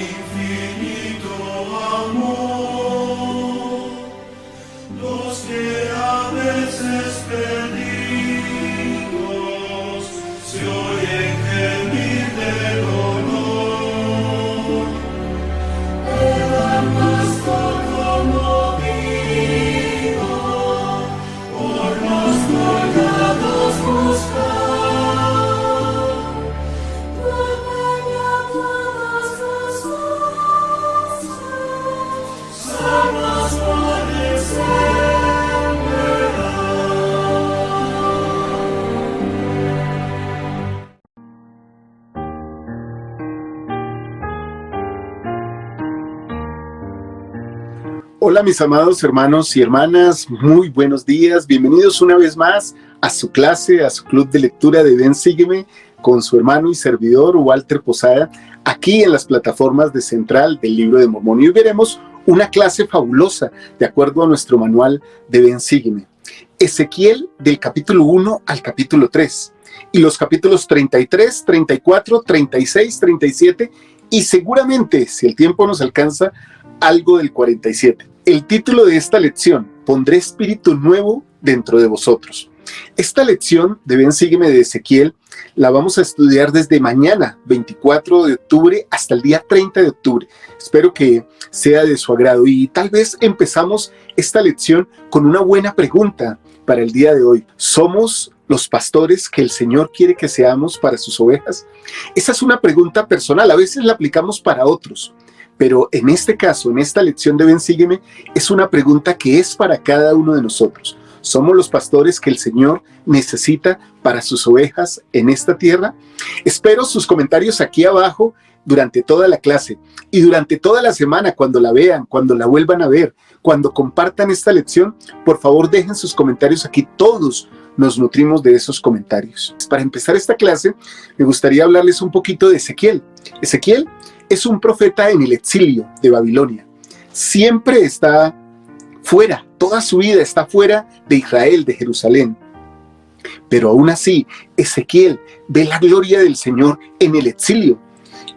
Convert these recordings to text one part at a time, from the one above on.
infinito amor, los que a veces perdidos se oyen gemir de dolor. El pastor conmovido por los colgados buscar, duermen a todas las voces, salvas por el Hola mis amados hermanos y hermanas, muy buenos días, bienvenidos una vez más a su clase, a su club de lectura de Ven Sígueme con su hermano y servidor Walter Posada, aquí en las plataformas de Central del Libro de Mormón. Y hoy veremos una clase fabulosa de acuerdo a nuestro manual de Ven Sígueme. Ezequiel del capítulo 1 al capítulo 3 y los capítulos 33, 34, 36, 37 y seguramente, si el tiempo nos alcanza, algo del 47. El título de esta lección: Pondré espíritu nuevo dentro de vosotros. Esta lección de Ven Sígueme de Ezequiel la vamos a estudiar desde mañana, 24 de octubre, hasta el día 30 de octubre. Espero que sea de su agrado y tal vez empezamos esta lección con una buena pregunta para el día de hoy. ¿Somos los pastores que el Señor quiere que seamos para sus ovejas? Esa es una pregunta personal, a veces la aplicamos para otros. Pero en este caso, en esta lección de Ven Sígueme, es una pregunta que es para cada uno de nosotros. ¿Somos los pastores que el Señor necesita para sus ovejas en esta tierra? Espero sus comentarios aquí abajo durante toda la clase y durante toda la semana, cuando la vean, cuando la vuelvan a ver, cuando compartan esta lección. Por favor, dejen sus comentarios aquí. Todos nos nutrimos de esos comentarios. Para empezar esta clase, me gustaría hablarles un poquito de Ezequiel. Ezequiel es un profeta en el exilio de Babilonia. Siempre está fuera, toda su vida está fuera de Israel, de Jerusalén. Pero aún así, Ezequiel ve la gloria del Señor en el exilio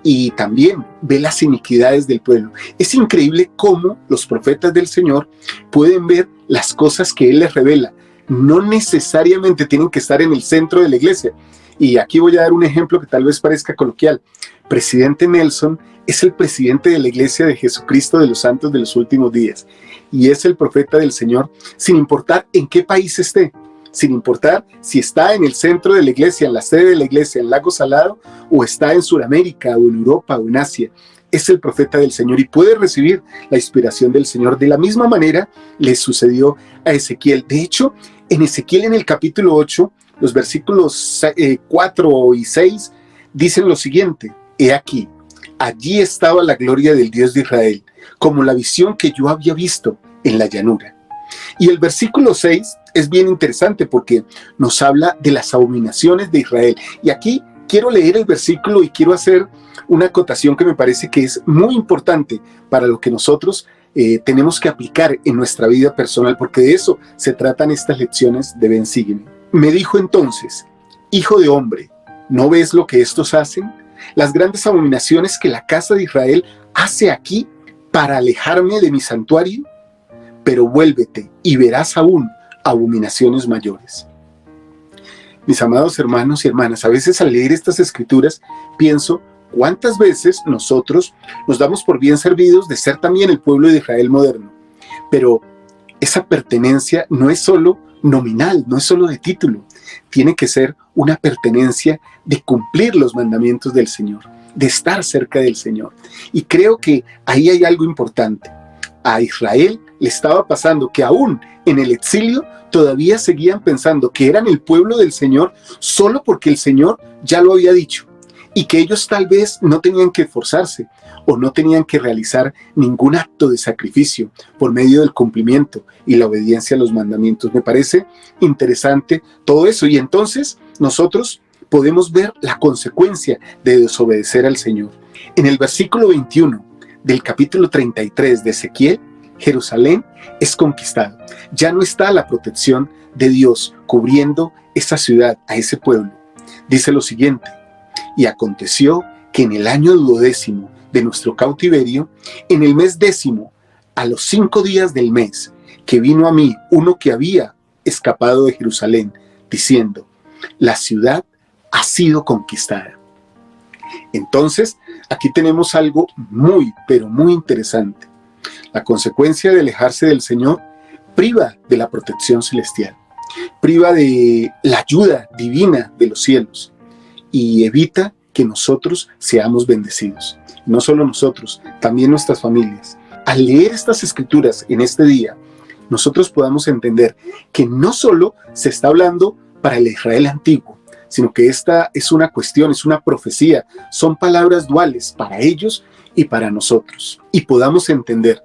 y también ve las iniquidades del pueblo. Es increíble cómo los profetas del Señor pueden ver las cosas que Él les revela. No necesariamente tienen que estar en el centro de la iglesia. Y aquí voy a dar un ejemplo que tal vez parezca coloquial. Presidente Nelson es el presidente de la Iglesia de Jesucristo de los Santos de los Últimos Días y es el profeta del Señor, sin importar en qué país esté, sin importar si está en el centro de la iglesia, en la sede de la iglesia, en Lago Salado, o está en Sudamérica, o en Europa, o en Asia. Es el profeta del Señor y puede recibir la inspiración del Señor. De la misma manera le sucedió a Ezequiel. De hecho, en Ezequiel, en el capítulo 8, los versículos 4 y 6 dicen lo siguiente: He aquí, allí estaba la gloria del Dios de Israel, como la visión que yo había visto en la llanura. Y el versículo 6 es bien interesante porque nos habla de las abominaciones de Israel. Y aquí quiero leer el versículo y quiero hacer una acotación que me parece que es muy importante para lo que nosotros tenemos que aplicar en nuestra vida personal, porque de eso se tratan estas lecciones de Ven Sígueme. Me dijo entonces: Hijo de hombre, ¿no ves lo que estos hacen? Las grandes abominaciones que la casa de Israel hace aquí para alejarme de mi santuario. Pero vuélvete y verás aún abominaciones mayores. Mis amados hermanos y hermanas, a veces al leer estas escrituras pienso cuántas veces nosotros nos damos por bien servidos de ser también el pueblo de Israel moderno. Pero esa pertenencia no es solo nominal, no es solo de título. Tiene que ser una pertenencia de cumplir los mandamientos del Señor, de estar cerca del Señor. Y creo que ahí hay algo importante. A Israel le estaba pasando que aún en el exilio todavía seguían pensando que eran el pueblo del Señor solo porque el Señor ya lo había dicho, y que ellos tal vez no tenían que esforzarse o no tenían que realizar ningún acto de sacrificio por medio del cumplimiento y la obediencia a los mandamientos. Me parece interesante todo eso, y entonces nosotros podemos ver la consecuencia de desobedecer al Señor. En el versículo 21 del capítulo 33 de Ezequiel, Jerusalén es conquistado. Ya no está la protección de Dios cubriendo esa ciudad, a ese pueblo. Dice lo siguiente: y aconteció que en el año 12 de nuestro cautiverio, en el mes 10, a los 5 días del mes, que vino a mí uno que había escapado de Jerusalén, diciendo: la ciudad ha sido conquistada. Entonces, aquí tenemos algo muy, pero muy interesante. La consecuencia de alejarse del Señor priva de la protección celestial, priva de la ayuda divina de los cielos y evita que nosotros seamos bendecidos. No solo nosotros, también nuestras familias. Al leer estas escrituras en este día, nosotros podamos entender que no solo se está hablando para el Israel antiguo, sino que esta es una cuestión, es una profecía, son palabras duales para ellos y para nosotros. Y podamos entender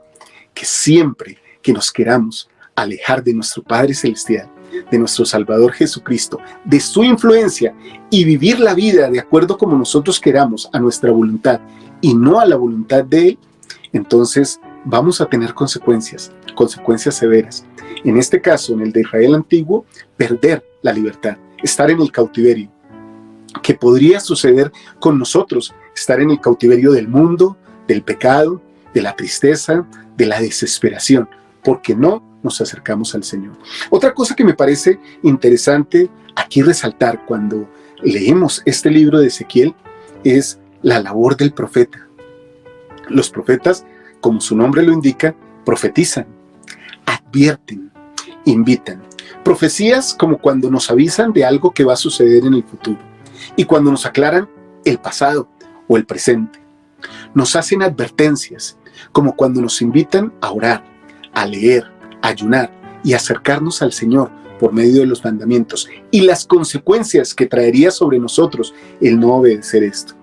que siempre que nos queramos alejar de nuestro Padre Celestial, de nuestro Salvador Jesucristo, de su influencia y vivir la vida de acuerdo como nosotros queramos, a nuestra voluntad y no a la voluntad de Él, entonces vamos a tener consecuencias severas. En este caso, en el de Israel antiguo, perder la libertad, estar en el cautiverio, que podría suceder con nosotros, estar en el cautiverio del mundo, del pecado, de la tristeza, de la desesperación, porque no nos acercamos al Señor. Otra cosa que me parece interesante aquí resaltar cuando leemos este libro de Ezequiel es la labor del profeta. Los profetas, como su nombre lo indica, profetizan, advierten, invitan. Profecías como cuando nos avisan de algo que va a suceder en el futuro y cuando nos aclaran el pasado o el presente. Nos hacen advertencias como cuando nos invitan a orar, a leer, a ayunar y acercarnos al Señor por medio de los mandamientos y las consecuencias que traería sobre nosotros el no obedecer esto.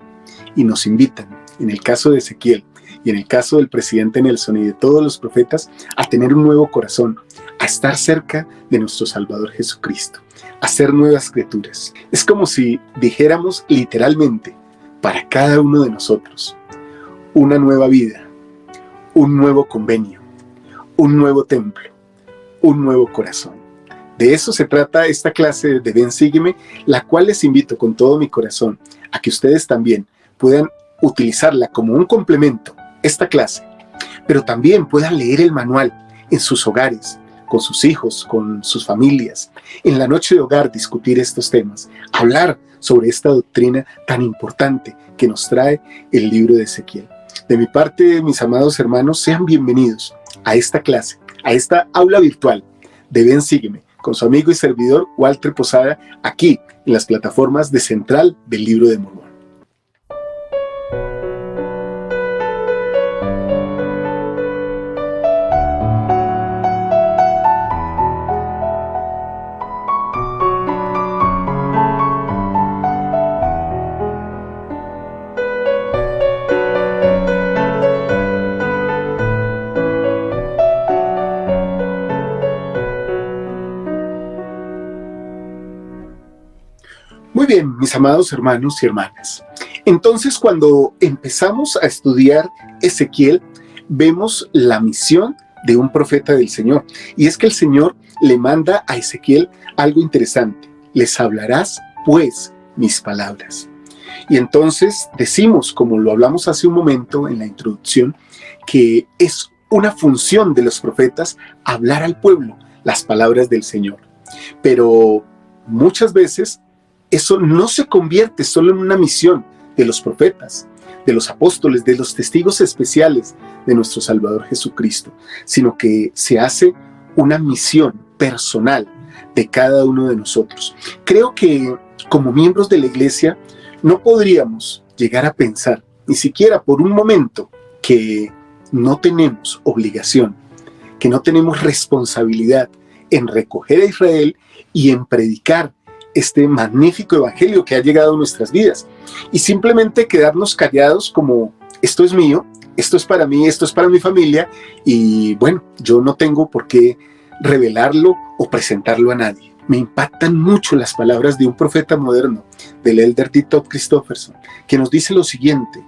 Y nos invitan, en el caso de Ezequiel y en el caso del presidente Nelson y de todos los profetas, a tener un nuevo corazón, a estar cerca de nuestro Salvador Jesucristo, a ser nuevas criaturas. Es como si dijéramos literalmente para cada uno de nosotros: una nueva vida, un nuevo convenio, un nuevo templo, un nuevo corazón. De eso se trata esta clase de Ven, Sígueme, la cual les invito con todo mi corazón a que ustedes también puedan utilizarla como un complemento, esta clase, pero también puedan leer el manual en sus hogares, con sus hijos, con sus familias, en la noche de hogar discutir estos temas, hablar sobre esta doctrina tan importante que nos trae el libro de Ezequiel. De mi parte, mis amados hermanos, sean bienvenidos a esta clase, a esta aula virtual de Ven, Sígueme, con su amigo y servidor Walter Posada, aquí en las plataformas de Central del Libro de Mormón. Muy bien, mis amados hermanos y hermanas. Entonces, cuando empezamos a estudiar Ezequiel, vemos la misión de un profeta del Señor. Y es que el Señor le manda a Ezequiel algo interesante: les hablarás, pues, mis palabras. Y entonces decimos, como lo hablamos hace un momento en la introducción, que es una función de los profetas hablar al pueblo las palabras del Señor. Pero muchas veces eso no se convierte solo en una misión de los profetas, de los apóstoles, de los testigos especiales de nuestro Salvador Jesucristo, sino que se hace una misión personal de cada uno de nosotros. Creo que como miembros de la iglesia no podríamos llegar a pensar, ni siquiera por un momento, que no tenemos obligación, que no tenemos responsabilidad en recoger a Israel y en predicar este magnífico evangelio que ha llegado a nuestras vidas, y simplemente quedarnos callados como: esto es mío, esto es para mí, esto es para mi familia, y bueno, yo no tengo por qué revelarlo o presentarlo a nadie. Me impactan mucho las palabras de un profeta moderno, del elder D. Todd Christofferson, que nos dice lo siguiente: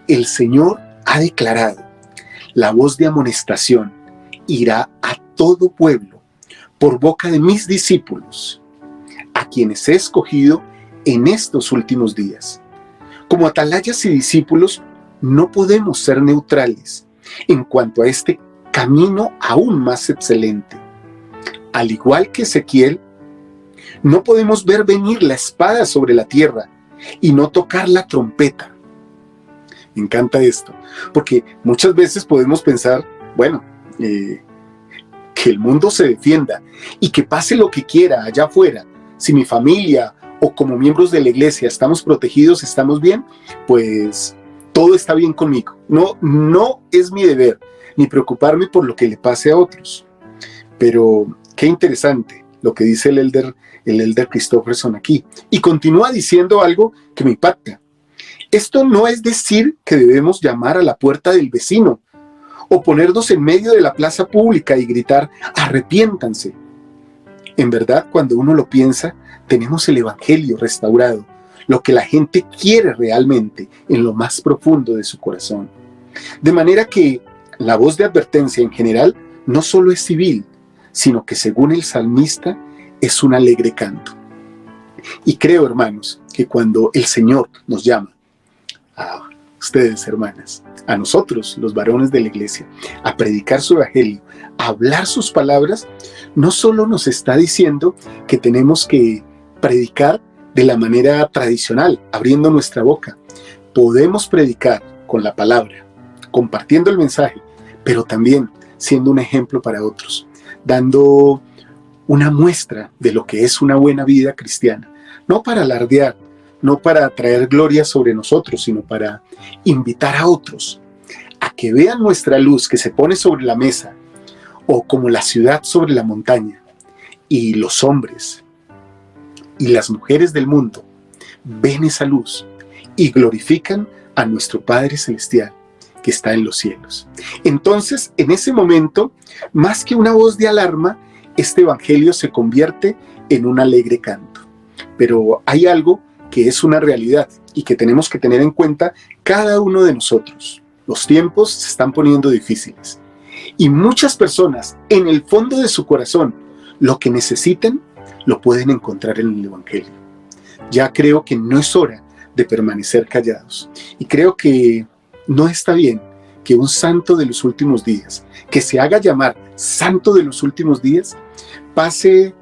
el Señor ha declarado, la voz de amonestación irá a todo pueblo por boca de mis discípulos, a quienes he escogido en estos últimos días. Como atalayas y discípulos, no podemos ser neutrales en cuanto a este camino aún más excelente. Al igual que Ezequiel, no podemos ver venir la espada sobre la tierra y no tocar la trompeta. Me encanta esto, porque muchas veces podemos pensar, bueno, que el mundo se defienda y que pase lo que quiera allá afuera. Si mi familia o como miembros de la iglesia estamos protegidos, estamos bien, pues todo está bien conmigo. No es mi deber ni preocuparme por lo que le pase a otros. Pero qué interesante lo que dice el elder Christofferson aquí. Y continúa diciendo algo que me impacta. Esto no es decir que debemos llamar a la puerta del vecino o ponernos en medio de la plaza pública y gritar, arrepiéntanse. En verdad, cuando uno lo piensa, tenemos el evangelio restaurado, lo que la gente quiere realmente en lo más profundo de su corazón. De manera que la voz de advertencia en general no solo es civil, sino que según el salmista es un alegre canto. Y creo, hermanos, que cuando el Señor nos llama, a ustedes, hermanas, a nosotros, los varones de la iglesia, a predicar su evangelio, a hablar sus palabras, no solo nos está diciendo que tenemos que predicar de la manera tradicional, abriendo nuestra boca. Podemos predicar con la palabra, compartiendo el mensaje, pero también siendo un ejemplo para otros, dando una muestra de lo que es una buena vida cristiana, no para alardear, no para traer gloria sobre nosotros, sino para invitar a otros a que vean nuestra luz que se pone sobre la mesa, o como la ciudad sobre la montaña, y los hombres y las mujeres del mundo ven esa luz y glorifican a nuestro Padre Celestial que está en los cielos. Entonces, en ese momento, más que una voz de alarma, este evangelio se convierte en un alegre canto. Pero hay algo que es una realidad y que tenemos que tener en cuenta cada uno de nosotros. Los tiempos se están poniendo difíciles y muchas personas en el fondo de su corazón lo que necesitan lo pueden encontrar en el evangelio. Ya creo que no es hora de permanecer callados y creo que no está bien que un santo de los últimos días, que se haga llamar santo de los últimos días, pase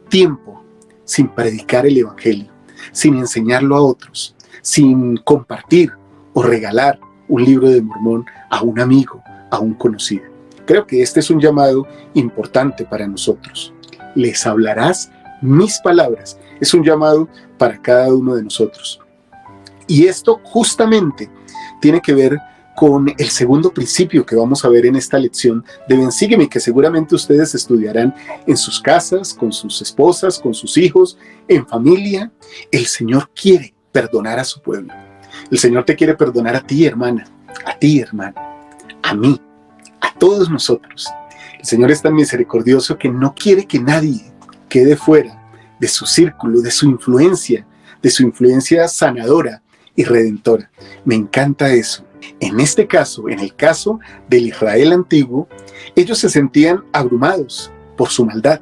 tiempo sin predicar el evangelio, sin enseñarlo a otros, sin compartir o regalar un libro de Mormón a un amigo, a un conocido. Creo que este es un llamado importante para nosotros. Les hablarás mis palabras. Es un llamado para cada uno de nosotros. Y esto justamente tiene que ver con el segundo principio que vamos a ver en esta lección de Ven Sígueme, que seguramente ustedes estudiarán en sus casas, con sus esposas, con sus hijos, en familia. El Señor quiere perdonar a su pueblo. El Señor te quiere perdonar a ti, hermana, a ti, hermano, a mí, a todos nosotros. El Señor es tan misericordioso que no quiere que nadie quede fuera de su círculo, de su influencia sanadora y redentora. Me encanta eso. En este caso, en el caso del Israel antiguo, ellos se sentían abrumados por su maldad.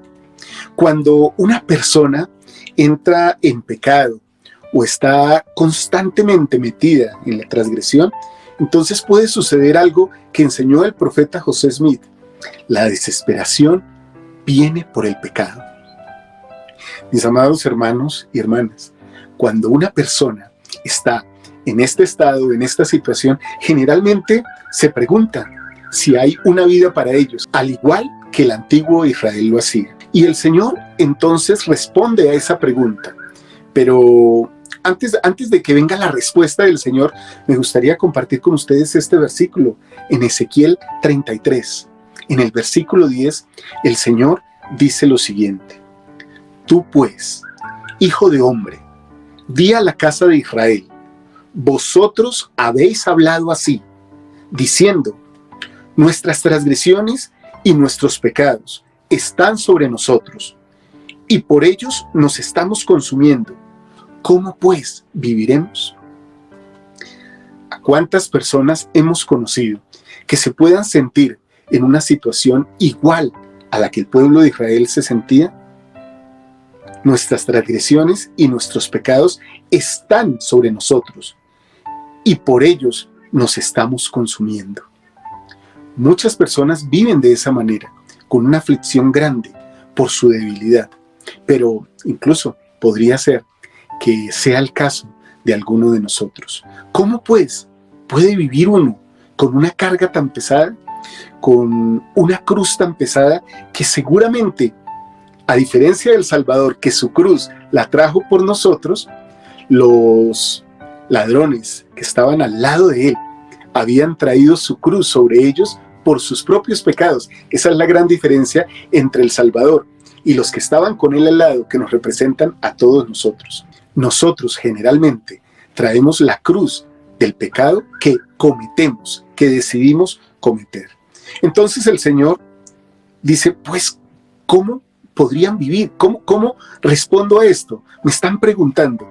Cuando una persona entra en pecado o está constantemente metida en la transgresión, entonces puede suceder algo que enseñó el profeta José Smith. La desesperación viene por el pecado. Mis amados hermanos y hermanas, cuando una persona está en este estado, en esta situación, generalmente se pregunta si hay una vida para ellos, al igual que el antiguo Israel lo hacía. Y el Señor entonces responde a esa pregunta. Pero antes de que venga la respuesta del Señor, me gustaría compartir con ustedes este versículo en Ezequiel 33. En el versículo 10, el Señor dice lo siguiente: Tú pues, hijo de hombre, di a la casa de Israel, vosotros habéis hablado así, diciendo, nuestras transgresiones y nuestros pecados están sobre nosotros, y por ellos nos estamos consumiendo. ¿Cómo pues viviremos? ¿A cuántas personas hemos conocido que se puedan sentir en una situación igual a la que el pueblo de Israel se sentía? Nuestras transgresiones y nuestros pecados están sobre nosotros, y por ellos nos estamos consumiendo. Muchas personas viven de esa manera, con una aflicción grande por su debilidad, pero incluso podría ser que sea el caso de alguno de nosotros. ¿Cómo pues puede vivir uno con una carga tan pesada, con una cruz tan pesada, que seguramente, a diferencia del Salvador, que su cruz la trajo por nosotros, los ladrones que estaban al lado de él habían traído su cruz sobre ellos por sus propios pecados? Esa es la gran diferencia entre el Salvador y los que estaban con él al lado, que nos representan a todos nosotros. Nosotros generalmente traemos la cruz del pecado que cometemos, que decidimos cometer. Entonces el Señor dice, pues, ¿cómo podrían vivir? ¿Cómo respondo a esto? Me están preguntando.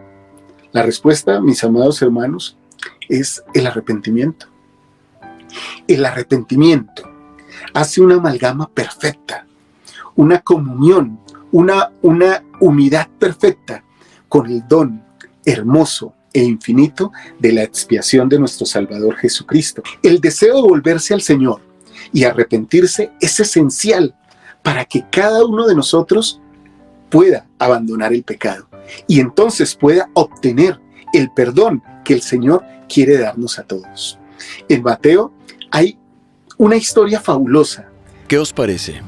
La respuesta, mis amados hermanos, es el arrepentimiento. El arrepentimiento hace una amalgama perfecta, una comunión, una unidad perfecta con el don hermoso e infinito de la expiación de nuestro Salvador Jesucristo. El deseo de volverse al Señor y arrepentirse es esencial para que cada uno de nosotros pueda abandonar el pecado y entonces pueda obtener el perdón que el Señor quiere darnos a todos. En Mateo hay una historia fabulosa. ¿Qué os parece?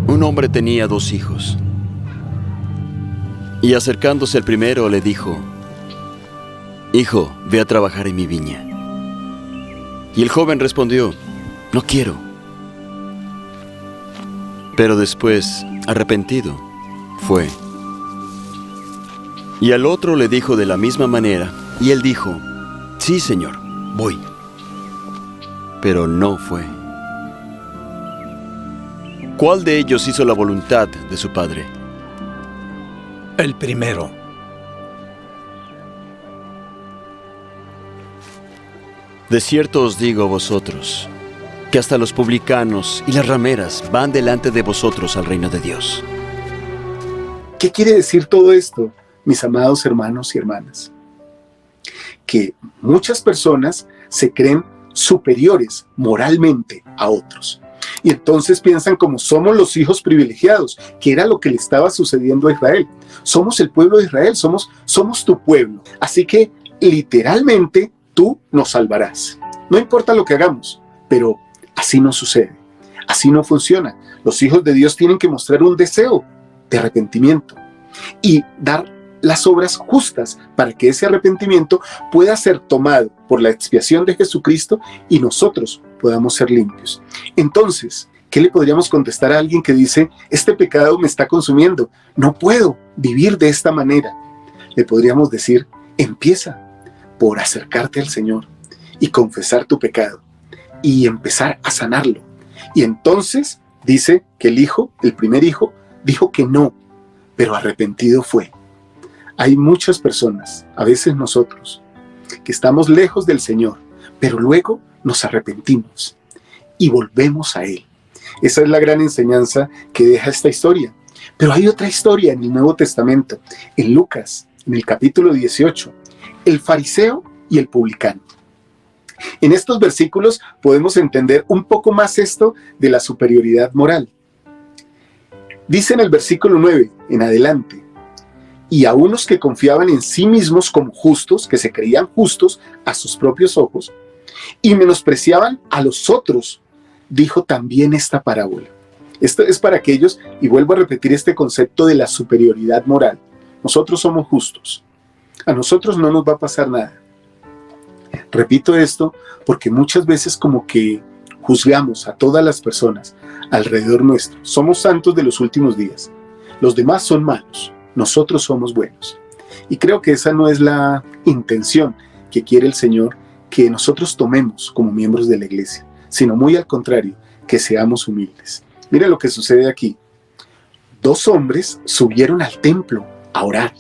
Un hombre tenía 2 hijos. Y acercándose el primero le dijo, «Hijo, ve a trabajar en mi viña». Y el joven respondió, «No quiero». Pero después, arrepentido, fue. Y al otro le dijo de la misma manera, y él dijo, «Sí, Señor, voy». Pero no fue. ¿Cuál de ellos hizo la voluntad de su padre? El primero. De cierto os digo a vosotros, que hasta los publicanos y las rameras van delante de vosotros al reino de Dios. ¿Qué quiere decir todo esto, mis amados hermanos y hermanas? Que muchas personas se creen superiores moralmente a otros. Y entonces piensan como somos los hijos privilegiados, que era lo que le estaba sucediendo a Israel. Somos el pueblo de Israel, somos tu pueblo. Así que literalmente tú nos salvarás. No importa lo que hagamos, pero así no sucede. Así no funciona. Los hijos de Dios tienen que mostrar un deseo de arrepentimiento y dar las obras justas para que ese arrepentimiento pueda ser tomado por la expiación de Jesucristo y nosotros podamos ser limpios. Entonces, ¿qué le podríamos contestar a alguien que dice, este pecado me está consumiendo, no puedo vivir de esta manera? Le podríamos decir, empieza por acercarte al Señor y confesar tu pecado y empezar a sanarlo. Y entonces dice que el primer hijo, dijo que no, pero arrepentido fue. Hay muchas personas, a veces nosotros, que estamos lejos del Señor, pero luego nos arrepentimos y volvemos a Él. Esa es la gran enseñanza que deja esta historia. Pero hay otra historia en el Nuevo Testamento, en Lucas, en el capítulo 18, el fariseo y el publicano. En estos versículos podemos entender un poco más esto de la superioridad moral. Dice en el versículo 9 en adelante, y a unos que confiaban en sí mismos como justos, que se creían justos a sus propios ojos, y menospreciaban a los otros, dijo también esta parábola. Esto es para aquellos, y vuelvo a repetir este concepto de la superioridad moral. Nosotros somos justos. A nosotros no nos va a pasar nada. Repito esto porque muchas veces como que juzgamos a todas las personas alrededor nuestro. Somos santos de los últimos días. Los demás son malos. Nosotros somos buenos. Y creo que esa no es la intención que quiere el Señor que nosotros tomemos como miembros de la iglesia, sino muy al contrario, que seamos humildes. Mira lo que sucede aquí. 2 hombres subieron al templo a orar.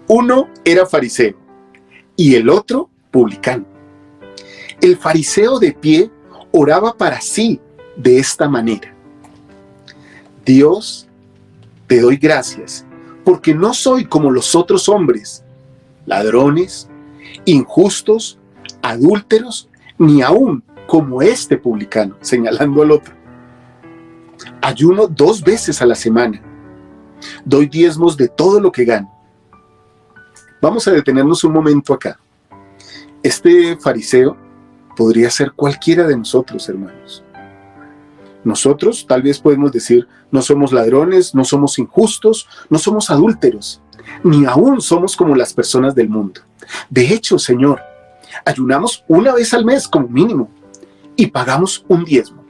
Uno era fariseo y el otro publicano. El fariseo de pie oraba para sí de esta manera: Dios, te doy gracias porque no soy como los otros hombres, ladrones, injustos, adúlteros, ni aún como este publicano, señalando al otro. Ayuno 2 veces a la semana. Doy diezmos de todo lo que gano. Vamos a detenernos un momento acá. Este fariseo podría ser cualquiera de nosotros, hermanos. Nosotros tal vez podemos decir, no somos ladrones, no somos injustos, no somos adúlteros, ni aún somos como las personas del mundo. De hecho, Señor, ayunamos 1 vez al mes como mínimo y pagamos un diezmo.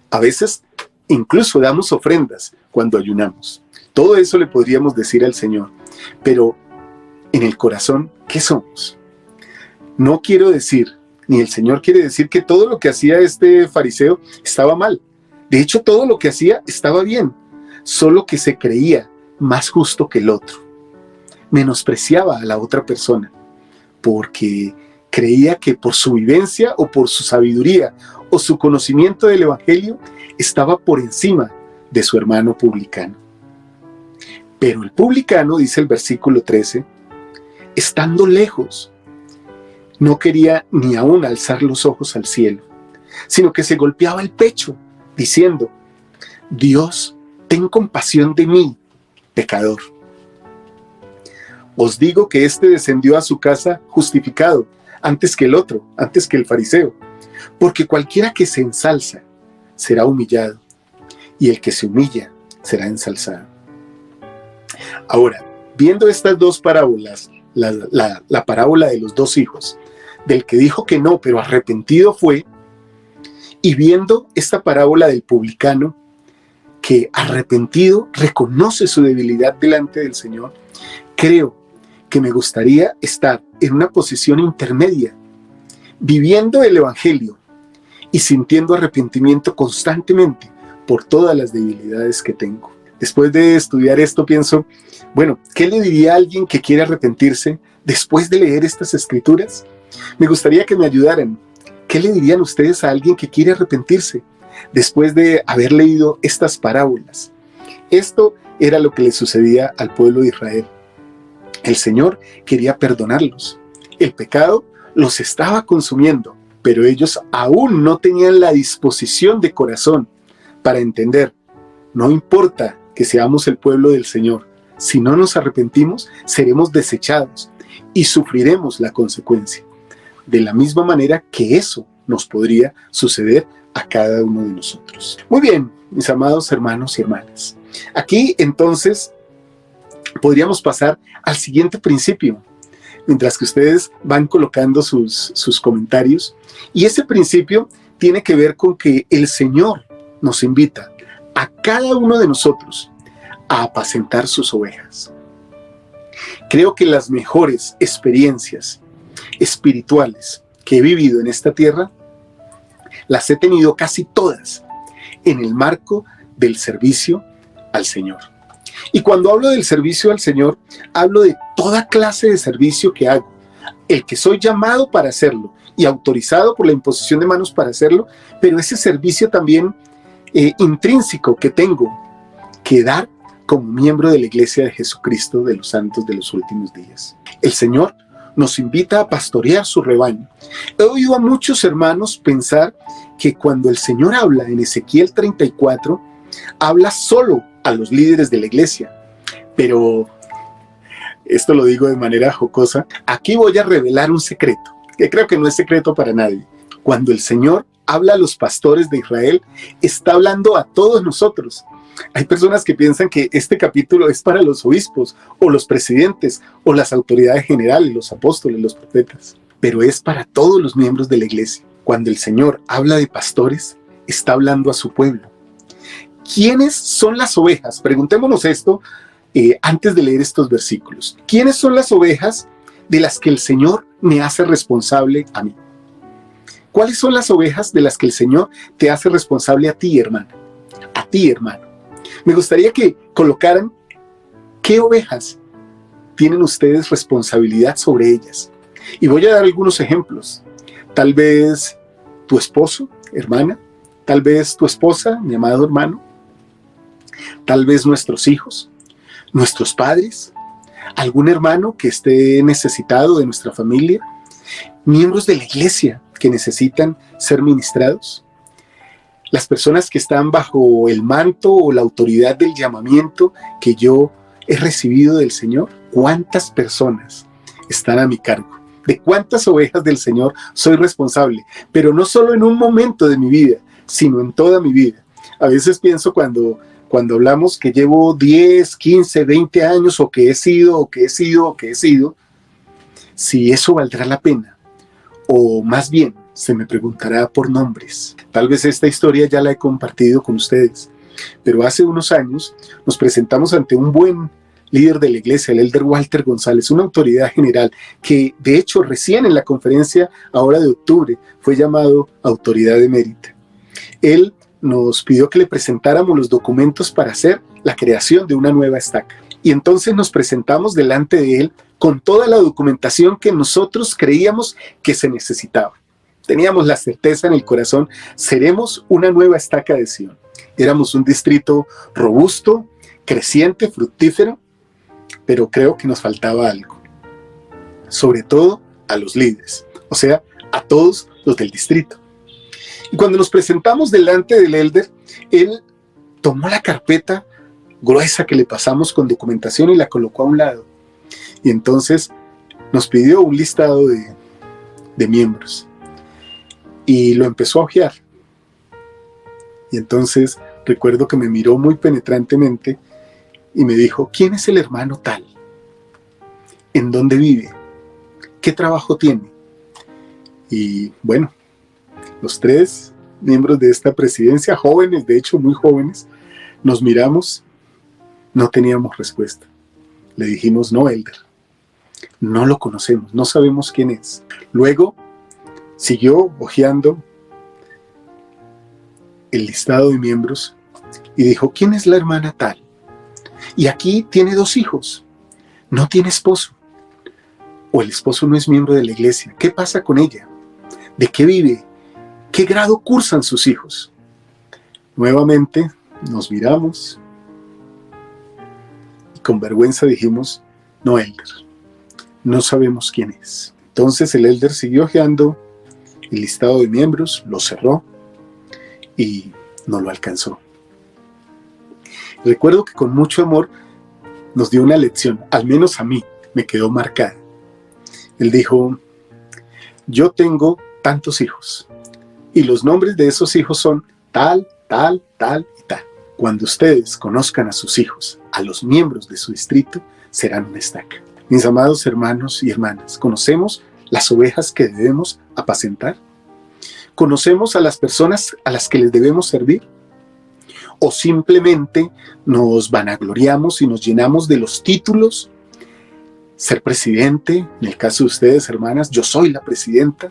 A veces incluso damos ofrendas cuando ayunamos. Todo eso le podríamos decir al Señor, pero en el corazón, ¿qué somos? No quiero decir, ni el Señor quiere decir que todo lo que hacía este fariseo estaba mal. De hecho, todo lo que hacía estaba bien, solo que se creía más justo que el otro. Menospreciaba a la otra persona, porque creía que por su vivencia o por su sabiduría o su conocimiento del Evangelio estaba por encima de su hermano publicano. Pero el publicano, dice el versículo 13, estando lejos, no quería ni aún alzar los ojos al cielo, sino que se golpeaba el pecho, diciendo, Dios, ten compasión de mí, pecador. Os digo que éste descendió a su casa justificado, antes que el otro, antes que el fariseo, porque cualquiera que se ensalza será humillado, y el que se humilla será ensalzado. Ahora, viendo estas 2 parábolas, la parábola de los 2 hijos, del que dijo que no, pero arrepentido fue, y viendo esta parábola del publicano, que arrepentido reconoce su debilidad delante del Señor, creo que me gustaría estar en una posición intermedia, viviendo el Evangelio y sintiendo arrepentimiento constantemente por todas las debilidades que tengo. Después de estudiar esto pienso, bueno, ¿qué le diría a alguien que quiere arrepentirse después de leer estas escrituras? Me gustaría que me ayudaran. ¿Qué le dirían ustedes a alguien que quiere arrepentirse después de haber leído estas parábolas? Esto era lo que le sucedía al pueblo de Israel. El Señor quería perdonarlos. El pecado los estaba consumiendo, pero ellos aún no tenían la disposición de corazón para entender. No importa que seamos el pueblo del Señor, si no nos arrepentimos, seremos desechados y sufriremos la consecuencia. De la misma manera que eso nos podría suceder a cada uno de nosotros. Muy bien, mis amados hermanos y hermanas. Aquí entonces podríamos pasar al siguiente principio, mientras que ustedes van colocando sus comentarios. Y ese principio tiene que ver con que el Señor nos invita a cada uno de nosotros a apacentar sus ovejas. Creo que las mejores experiencias espirituales que he vivido en esta tierra, las he tenido casi todas en el marco del servicio al Señor. Y cuando hablo del servicio al Señor, hablo de toda clase de servicio que hago, el que soy llamado para hacerlo y autorizado por la imposición de manos para hacerlo, pero ese servicio también intrínseco que tengo que dar como miembro de la Iglesia de Jesucristo de los Santos de los Últimos Días. El Señor nos invita a pastorear su rebaño. He oído a muchos hermanos pensar que cuando el Señor habla en Ezequiel 34, habla solo a los líderes de la iglesia, pero esto lo digo de manera jocosa. Aquí voy a revelar un secreto, que creo que no es secreto para nadie. Cuando el Señor habla a los pastores de Israel, está hablando a todos nosotros. Hay personas que piensan que este capítulo es para los obispos, o los presidentes, o las autoridades generales, los apóstoles, los profetas, pero es para todos los miembros de la iglesia. Cuando el Señor habla de pastores, está hablando a su pueblo. ¿Quiénes son las ovejas? Preguntémonos esto antes de leer estos versículos. ¿Quiénes son las ovejas de las que el Señor me hace responsable a mí? ¿Cuáles son las ovejas de las que el Señor te hace responsable a ti, hermana? A ti, hermano. Me gustaría que colocaran qué ovejas tienen ustedes responsabilidad sobre ellas. Y voy a dar algunos ejemplos. Tal vez tu esposo, hermana. Tal vez tu esposa, mi amado hermano. Tal vez nuestros hijos, nuestros padres, ¿Algún hermano que esté necesitado de nuestra familia? ¿Miembros de la iglesia que necesitan ser ministrados? Las personas que están bajo el manto o la autoridad del llamamiento que yo he recibido del Señor. ¿Cuántas personas están a mi cargo? ¿De cuántas ovejas del Señor soy responsable? Pero no solo en un momento de mi vida, sino en toda mi vida. A veces pienso cuando hablamos que llevo 10, 15, 20 años o que he sido, si eso valdrá la pena. O más bien, se me preguntará por nombres. Tal vez esta historia ya la he compartido con ustedes, pero hace unos años nos presentamos ante un buen líder de la iglesia, el elder Walter González, una autoridad general que de hecho recién en la conferencia ahora de octubre fue llamado autoridad emérita. Él nos pidió que le presentáramos los documentos para hacer la creación de una nueva estaca. Y entonces nos presentamos delante de él con toda la documentación que nosotros creíamos que se necesitaba. Teníamos la certeza en el corazón, seremos una nueva estaca de Sion. Éramos un distrito robusto, creciente, fructífero, pero creo que nos faltaba algo. Sobre todo a los líderes, o sea, a todos los del distrito. Y cuando nos presentamos delante del elder, él tomó la carpeta gruesa que le pasamos con documentación y la colocó a un lado. Y entonces nos pidió un listado de miembros. Y lo empezó a hojear. Y entonces recuerdo que me miró muy penetrantemente y me dijo, ¿quién es el hermano tal? ¿En dónde vive? ¿Qué trabajo tiene? Y bueno, los tres miembros de esta presidencia, jóvenes, de hecho muy jóvenes, nos miramos, no teníamos respuesta. Le dijimos, no, elder, no lo conocemos, no sabemos quién es. Luego siguió hojeando el listado de miembros y dijo, ¿quién es la hermana tal? Y aquí tiene 2 hijos, no tiene esposo, o el esposo no es miembro de la iglesia. ¿Qué pasa con ella? ¿De qué vive? ¿Qué grado cursan sus hijos? Nuevamente nos miramos y con vergüenza dijimos, no, elder, no sabemos quién es. Entonces el elder siguió hojeando el listado de miembros, lo cerró y no lo alcanzó. Recuerdo que con mucho amor nos dio una lección, al menos a mí me quedó marcada. Él dijo, yo tengo tantos hijos y los nombres de esos hijos son tal, tal, tal y tal. Cuando ustedes conozcan a sus hijos, a los miembros de su distrito, serán una estaca. Mis amados hermanos y hermanas, ¿conocemos las ovejas que debemos apacentar? ¿Conocemos a las personas a las que les debemos servir? ¿O simplemente nos vanagloriamos y nos llenamos de los títulos? Ser presidente, en el caso de ustedes, hermanas, yo soy la presidenta,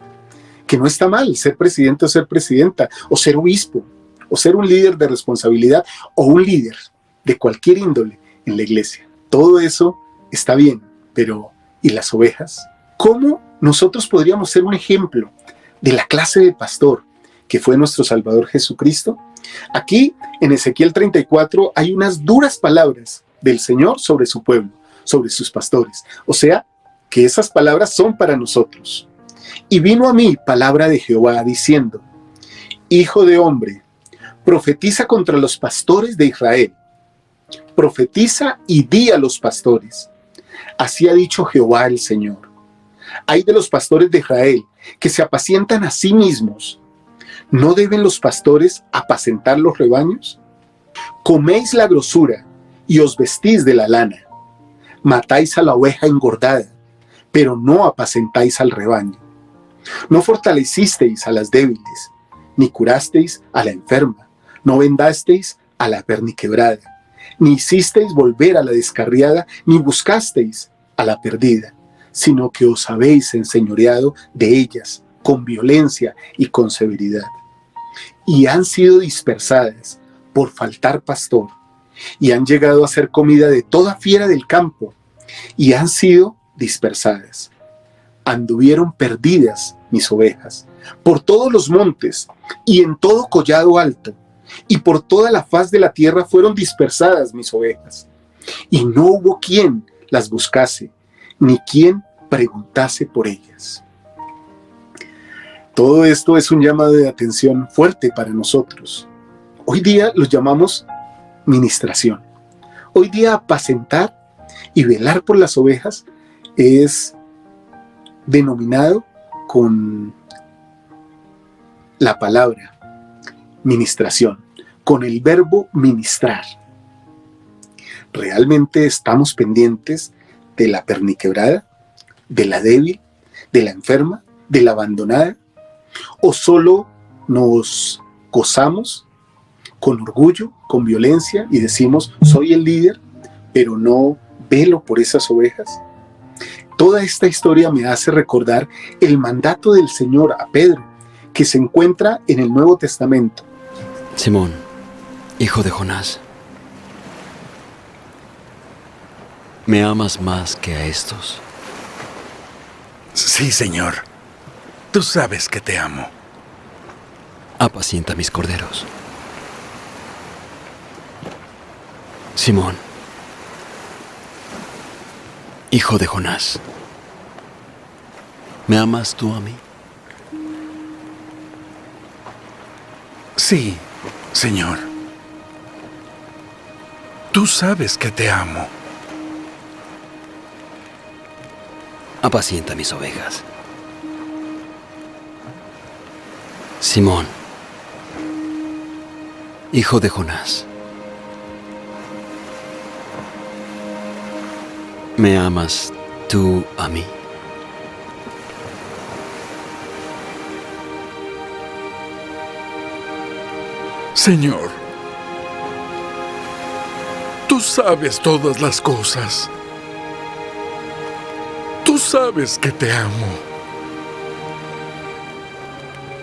que no está mal ser presidente o ser presidenta, o ser obispo, o ser un líder de responsabilidad, o un líder de cualquier índole en la iglesia. Todo eso está bien, pero ¿y las ovejas? ¿Cómo nosotros podríamos ser un ejemplo de la clase de pastor que fue nuestro Salvador Jesucristo? Aquí, en Ezequiel 34, hay unas duras palabras del Señor sobre su pueblo, sobre sus pastores. O sea, que esas palabras son para nosotros. Y vino a mí palabra de Jehová diciendo, Hijo de hombre, profetiza contra los pastores de Israel. Profetiza y di a los pastores. Así ha dicho Jehová el Señor. Hay de los pastores de Israel que se apacientan a sí mismos. ¿No deben los pastores apacentar los rebaños? Coméis la grosura y os vestís de la lana. Matáis a la oveja engordada, pero no apacentáis al rebaño. No fortalecisteis a las débiles, ni curasteis a la enferma, no vendasteis a la perniquebrada, ni hicisteis volver a la descarriada, ni buscasteis a la perdida, sino que os habéis enseñoreado de ellas con violencia y con severidad. Y han sido dispersadas por faltar pastor, y han llegado a ser comida de toda fiera del campo, y han sido dispersadas. Anduvieron perdidas mis ovejas por todos los montes y en todo collado alto, y por toda la faz de la tierra fueron dispersadas mis ovejas, y no hubo quien las buscase, ni quien preguntase por ellas. Todo esto es un llamado de atención fuerte para nosotros. Hoy día lo llamamos ministración. Hoy día apacentar y velar por las ovejas es denominado con la palabra ministración, con el verbo ministrar. ¿Realmente estamos pendientes de la perniquebrada, de la débil, de la enferma, de la abandonada? ¿O solo nos gozamos con orgullo, con violencia y decimos, soy el líder, pero no velo por esas ovejas? Toda esta historia me hace recordar el mandato del Señor a Pedro, que se encuentra en el Nuevo Testamento. Simón, hijo de Jonás, ¿me amas más que a estos? Sí, Señor. Tú sabes que te amo. Apacienta mis corderos. Simón, hijo de Jonás, ¿me amas tú a mí? Sí, Señor. Tú sabes que te amo. Apacienta mis ovejas. Simón, hijo de Jonás, ¿me amas tú a mí? Señor, tú sabes todas las cosas. Tú sabes que te amo.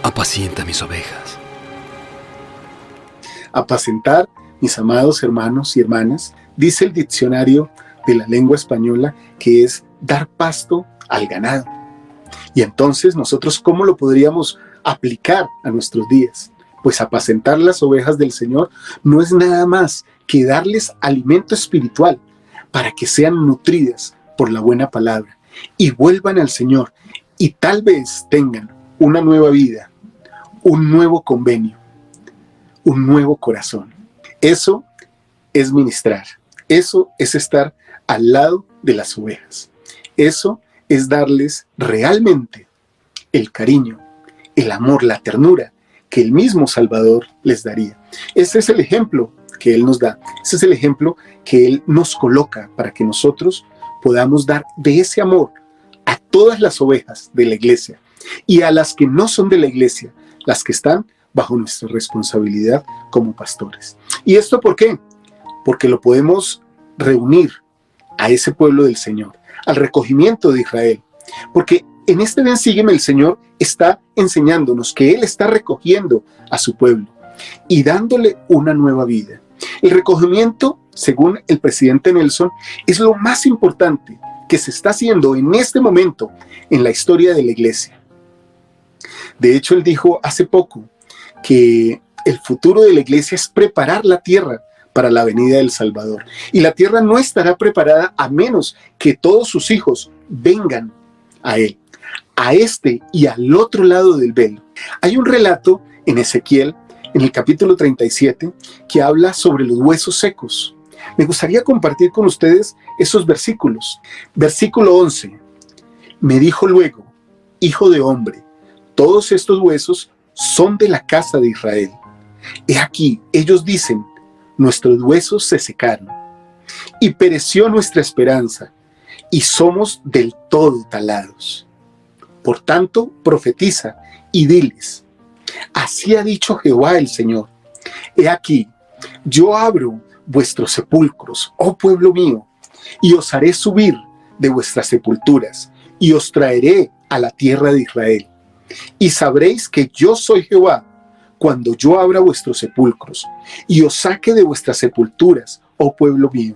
Apacienta mis ovejas. Apacentar, mis amados hermanos y hermanas, dice el diccionario de la lengua española que es dar pasto al ganado. Y entonces nosotros, ¿cómo lo podríamos aplicar a nuestros días? Pues apacentar las ovejas del Señor no es nada más que darles alimento espiritual para que sean nutridas por la buena palabra y vuelvan al Señor y tal vez tengan una nueva vida, un nuevo convenio, un nuevo corazón. Eso es ministrar. Eso es estar al lado de las ovejas. Eso es darles realmente el cariño, el amor, la ternura que el mismo Salvador les daría. Ese es el ejemplo que Él nos da. Ese es el ejemplo que Él nos coloca para que nosotros podamos dar de ese amor a todas las ovejas de la iglesia y a las que no son de la iglesia, las que están bajo nuestra responsabilidad como pastores. ¿Y esto por qué? Porque lo podemos reunir a ese pueblo del Señor, al recogimiento de Israel. Porque en este Ven, Sígueme, el Señor está enseñándonos que Él está recogiendo a su pueblo y dándole una nueva vida. El recogimiento, según el presidente Nelson, es lo más importante que se está haciendo en este momento en la historia de la iglesia. De hecho, él dijo hace poco que el futuro de la iglesia es preparar la tierra para la venida del Salvador. Y la tierra no estará preparada a menos que todos sus hijos vengan a Él, a este y al otro lado del velo. Hay un relato en Ezequiel, en el capítulo 37, que habla sobre los huesos secos. Me gustaría compartir con ustedes esos versículos. Versículo 11. Me dijo luego, hijo de hombre, todos estos huesos son de la casa de Israel. He aquí, ellos dicen, nuestros huesos se secaron y pereció nuestra esperanza y somos del todo talados. Por tanto, profetiza y diles, así ha dicho Jehová el Señor. He aquí, yo abro vuestros sepulcros, oh pueblo mío, y os haré subir de vuestras sepulturas y os traeré a la tierra de Israel. Y sabréis que yo soy Jehová cuando yo abra vuestros sepulcros y os saque de vuestras sepulturas, oh pueblo mío,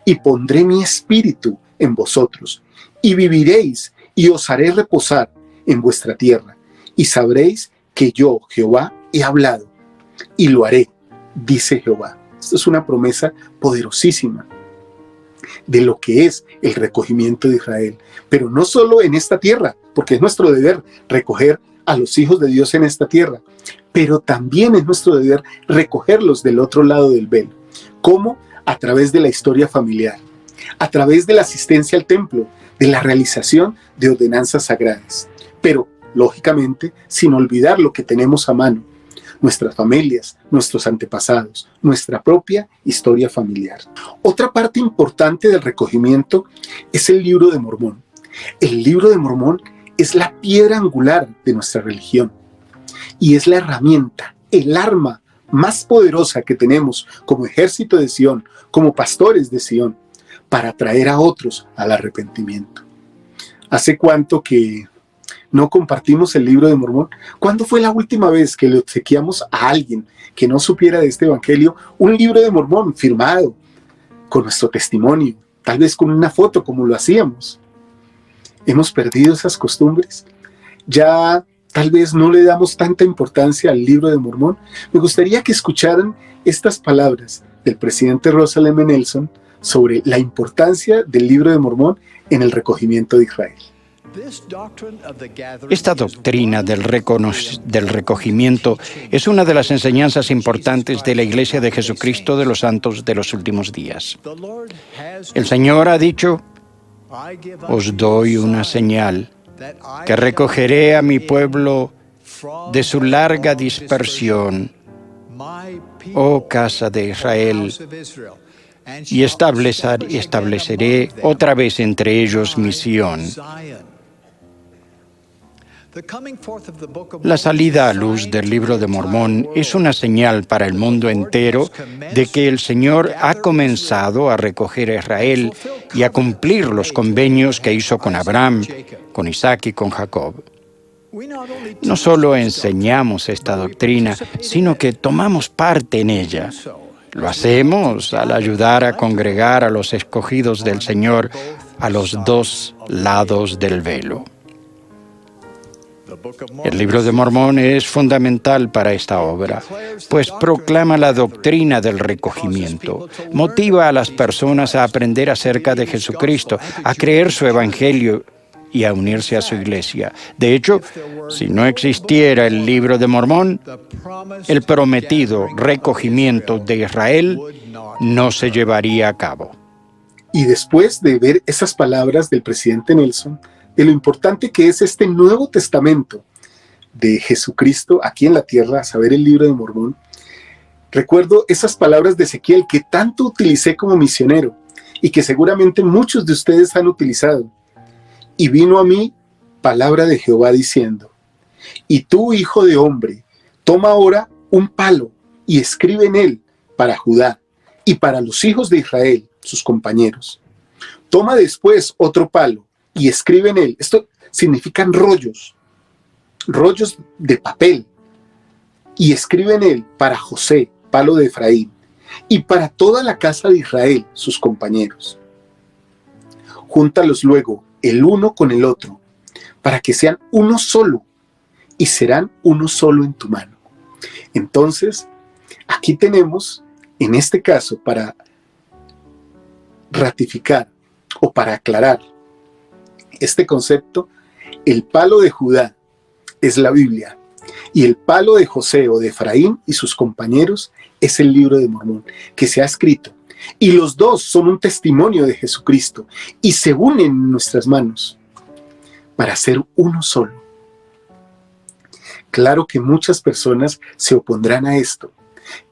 y pondré mi espíritu en vosotros, y viviréis y os haré reposar en vuestra tierra, y sabréis que yo, Jehová, he hablado, y lo haré, dice Jehová. Esto es una promesa poderosísima. de lo que es el recogimiento de Israel. Pero no solo en esta tierra, porque es nuestro deber recoger a los hijos de Dios en esta tierra, pero también es nuestro deber recogerlos del otro lado del velo. ¿Cómo? A través de la historia familiar, a través de la asistencia al templo, de la realización de ordenanzas sagradas. Pero, lógicamente, sin olvidar lo que tenemos a mano, nuestras familias, nuestros antepasados, nuestra propia historia familiar. Otra parte importante del recogimiento es el Libro de Mormón. El Libro de Mormón es la piedra angular de nuestra religión y es la herramienta, el arma más poderosa que tenemos como ejército de Sion, como pastores de Sion, para atraer a otros al arrepentimiento. ¿Hace cuánto que no compartimos el Libro de Mormón? ¿Cuándo fue la última vez que le obsequiamos a alguien que no supiera de este evangelio un Libro de Mormón firmado con nuestro testimonio, tal vez con una foto como lo hacíamos? ¿Hemos perdido esas costumbres? ¿Ya tal vez no le damos tanta importancia al Libro de Mormón? Me gustaría que escucharan estas palabras del presidente Russell M. Nelson sobre la importancia del Libro de Mormón en el recogimiento de Israel. Esta doctrina del recogimiento es una de las enseñanzas importantes de la Iglesia de Jesucristo de los Santos de los Últimos Días. El Señor ha dicho: os doy una señal, que recogeré a mi pueblo de su larga dispersión, oh casa de Israel, y estableceré otra vez entre ellos mi Sión. La salida a luz del Libro de Mormón es una señal para el mundo entero de que el Señor ha comenzado a recoger a Israel y a cumplir los convenios que hizo con Abraham, con Isaac y con Jacob. No solo enseñamos esta doctrina, sino que tomamos parte en ella. Lo hacemos al ayudar a congregar a los escogidos del Señor a los dos lados del velo. El Libro de Mormón es fundamental para esta obra, pues proclama la doctrina del recogimiento, motiva a las personas a aprender acerca de Jesucristo, a creer su evangelio y a unirse a su iglesia. De hecho, si no existiera el Libro de Mormón, el prometido recogimiento de Israel no se llevaría a cabo. Y después de ver esas palabras del presidente Nelson, de lo importante que es este Nuevo Testamento de Jesucristo aquí en la tierra, a saber, el Libro de Mormón, recuerdo esas palabras de Ezequiel que tanto utilicé como misionero y que seguramente muchos de ustedes han utilizado. Y vino a mí palabra de Jehová diciendo: y tú, hijo de hombre, toma ahora un palo y escribe en él para Judá y para los hijos de Israel, sus compañeros. Toma después otro palo y escribe en él. Esto significan rollos de papel. Y escribe en él para José, palo de Efraín, y para toda la casa de Israel, sus compañeros. Júntalos luego el uno con el otro, para que sean uno solo, y serán uno solo en tu mano. Entonces, aquí tenemos, en este caso, para ratificar o para aclarar este concepto, el palo de Judá es la Biblia, y el palo de José o de Efraín y sus compañeros es el Libro de Mormón, que se ha escrito. Y los dos son un testimonio de Jesucristo y se unen en nuestras manos para ser uno solo. Claro que muchas personas se opondrán a esto.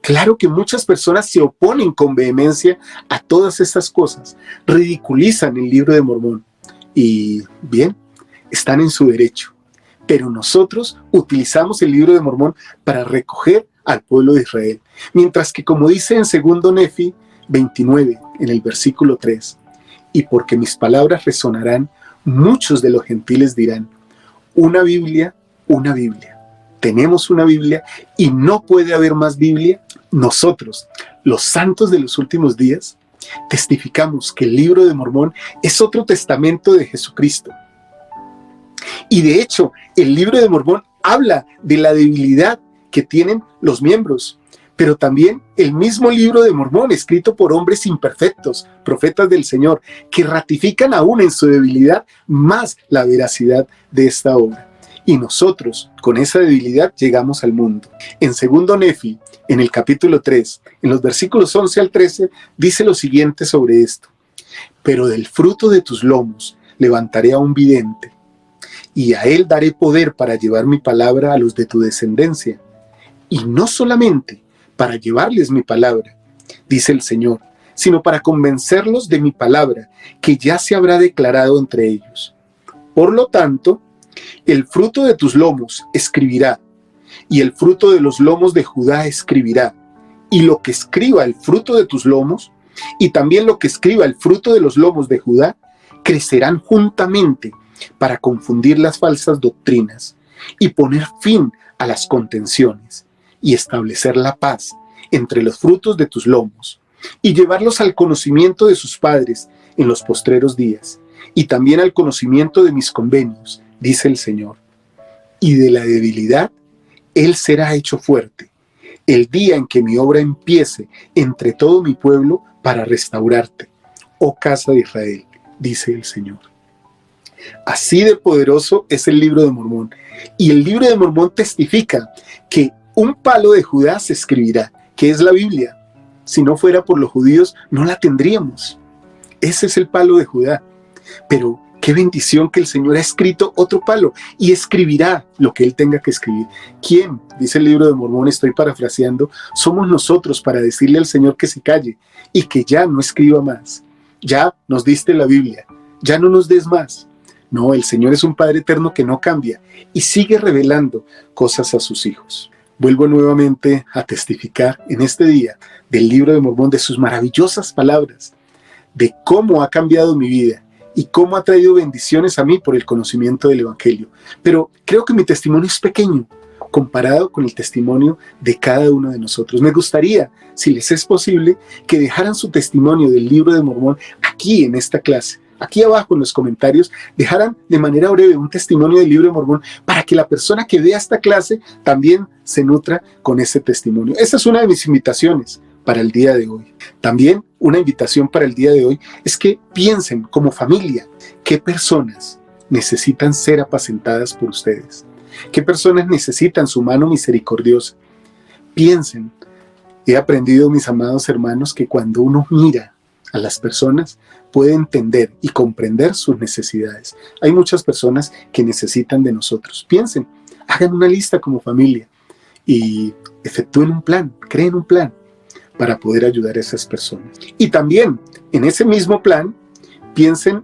Claro que muchas personas se oponen con vehemencia a todas estas cosas, ridiculizan el Libro de Mormón. Y bien, están en su derecho. Pero nosotros utilizamos el Libro de Mormón para recoger al pueblo de Israel. Mientras que, como dice en 2 Nefi 29, en el versículo 3, y porque mis palabras resonarán, muchos de los gentiles dirán: una Biblia, una Biblia. Tenemos una Biblia y no puede haber más Biblia. Nosotros, los santos de los últimos días, testificamos que el Libro de Mormón es otro testamento de Jesucristo. Y de hecho, el Libro de Mormón habla de la debilidad que tienen los miembros, pero también el mismo libro de Mormón, escrito por hombres imperfectos, profetas del Señor, que ratifican aún en su debilidad más la veracidad de esta obra. Y nosotros, con esa debilidad, llegamos al mundo. En segundo Nefi, en el capítulo 3, en los versículos 11 al 13, dice lo siguiente sobre esto: pero del fruto de tus lomos levantaré a un vidente, y a él daré poder para llevar mi palabra a los de tu descendencia. Y no solamente para llevarles mi palabra, dice el Señor, sino para convencerlos de mi palabra, que ya se habrá declarado entre ellos. Por lo tanto, el fruto de tus lomos escribirá, y el fruto de los lomos de Judá escribirá, y lo que escriba el fruto de tus lomos, y también lo que escriba el fruto de los lomos de Judá, crecerán juntamente para confundir las falsas doctrinas, y poner fin a las contenciones, y establecer la paz entre los frutos de tus lomos, y llevarlos al conocimiento de sus padres en los postreros días, y también al conocimiento de mis convenios, dice el Señor. Y de la debilidad él será hecho fuerte, el día en que mi obra empiece entre todo mi pueblo para restaurarte, oh casa de Israel, dice el Señor. Así de poderoso es el libro de Mormón. Y el libro de Mormón testifica que un palo de Judá se escribirá, que es la Biblia. Si no fuera por los judíos, no la tendríamos. Ese es el palo de Judá. Pero qué bendición que el Señor ha escrito otro palo y escribirá lo que Él tenga que escribir. ¿Quién? Dice el libro de Mormón, estoy parafraseando, somos nosotros para decirle al Señor que se calle y que ya no escriba más. Ya nos diste la Biblia, ya no nos des más. No, el Señor es un Padre eterno que no cambia y sigue revelando cosas a sus hijos. Vuelvo nuevamente a testificar en este día del libro de Mormón, de sus maravillosas palabras, de cómo ha cambiado mi vida y cómo ha traído bendiciones a mí por el conocimiento del Evangelio. Pero creo que mi testimonio es pequeño comparado con el testimonio de cada uno de nosotros. Me gustaría, si les es posible, que dejaran su testimonio del libro de Mormón aquí en esta clase. Aquí abajo en los comentarios dejaran de manera breve un testimonio del libro de Mormón para que la persona que vea esta clase también se nutra con ese testimonio. Esa es una de mis invitaciones para el día de hoy. También una invitación para el día de hoy es que piensen como familia qué personas necesitan ser apacentadas por ustedes, qué personas necesitan su mano misericordiosa. Piensen, he aprendido, mis amados hermanos, que cuando uno mira a las personas puede entender y comprender sus necesidades. Hay muchas personas que necesitan de nosotros. Piensen, hagan una lista como familia y efectúen un plan, creen un plan para poder ayudar a esas personas. Y también en ese mismo plan piensen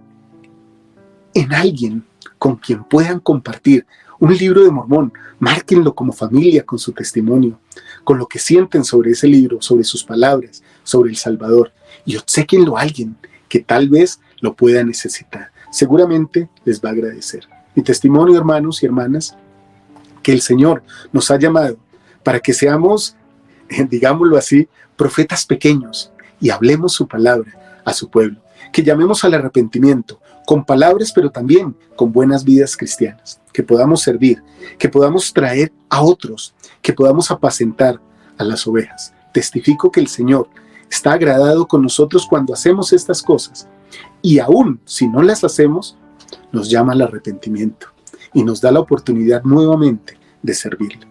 en alguien con quien puedan compartir un libro de Mormón. Márquenlo como familia con su testimonio, con lo que sienten sobre ese libro, sobre sus palabras, sobre el Salvador, y obséquienlo a alguien que tal vez lo pueda necesitar. Seguramente les va a agradecer. Mi testimonio, hermanos y hermanas, que el Señor nos ha llamado para que seamos, digámoslo así, profetas pequeños y hablemos su palabra a su pueblo. Que llamemos al arrepentimiento con palabras, pero también con buenas vidas cristianas. Que podamos servir, que podamos traer a otros, que podamos apacentar a las ovejas. Testifico que el Señor está agradado con nosotros cuando hacemos estas cosas. Y aún si no las hacemos, nos llama al arrepentimiento y nos da la oportunidad nuevamente de servirle.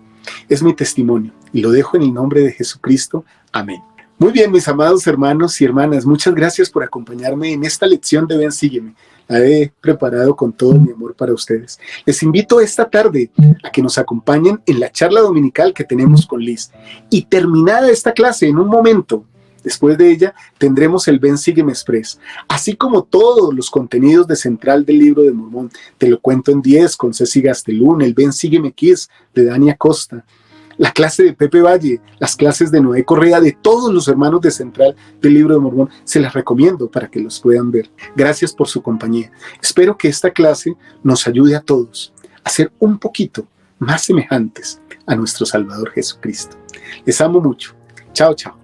Es mi testimonio y lo dejo en el nombre de Jesucristo. Amén. Muy bien, mis amados hermanos y hermanas, muchas gracias por acompañarme en esta lección de Ven, Sígueme. La he preparado con todo mi amor para ustedes. Les invito esta tarde a que nos acompañen en la charla dominical que tenemos con Liz. Y terminada esta clase, en un momento, después de ella, tendremos el Ven, Sígueme Express, así como todos los contenidos de Central del Libro de Mormón. Te lo cuento en 10 con Ceci Gastelún, el Ven, Sígueme Kids de Dani Acosta, la clase de Pepe Valle, las clases de Noé Correa, de todos los hermanos de Central del Libro de Mormón. Se las recomiendo para que los puedan ver. Gracias por su compañía. Espero que esta clase nos ayude a todos a ser un poquito más semejantes a nuestro Salvador Jesucristo. Les amo mucho. Chao, chao.